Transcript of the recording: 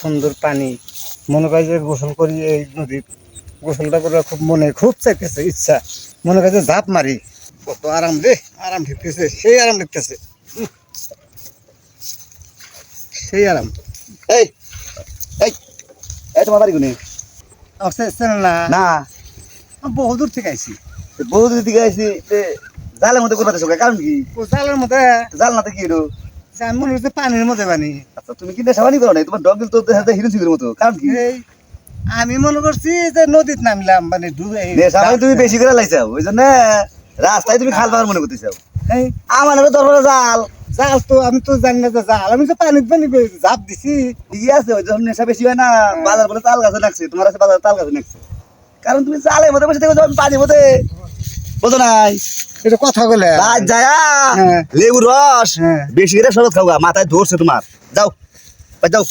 সুন্দর পানি, মনে করে যে গোসল করি এই নদীর, গোসলটা করে খুব মনে খুব চাইতেছে ইচ্ছা, মনে করে যে ঝাঁপ মারি। কত আরাম রে, আরাম ঢুকতেছে, সেই আরাম ঢুকতেছে, সেই আরাম। এই এই এই তোমার বাড়ি কোনে? চেনেন না? না, আমি বহু দূর থেকে আইছি। বহু দূর থেকে আইছি। জালের মধ্যে করতে কারণ কি? ও জালের মধ্যে, জাল না তো কি হলো? আমি মনে হচ্ছে পানির মধ্যে পানি। আচ্ছা, তুমি কি নেশাবানি করো না? তোমার ডগিল তো হিরো সিংহের মতো, কারণ কি? এই আমি মনে করছি যে নদীত নামলাম, মানে ডুবে। নেশাবানি তুমি বেশি করে লাইছাও, ওই জন্য রাস্তায় তুমি খাল পাওয়ার মনে করতেছাও। এই আমার দরবারে জাল। জাল তো আমি তো জানি না যে জাল, আমি তো পানিত পানি ঝাঁপ দিছি। ঠিকই আছে, ওই যখন নেশা বেশি হয় না, বাজার বলে তাল গাছে লাগছে, তোমার কাছে বাজার তাল গাছে লাগছে, কারণ তুমি জালের মধ্যে বসে দেখো পানির মধ্যে, বোঝো নাই? এটা কথা বলে রাত যায় হ্যাঁ। লেবুর রস হ্যাঁ। বেশি করে শরৎ খাওয়া, মাথায় ধরছে তোমার। যাও যাও।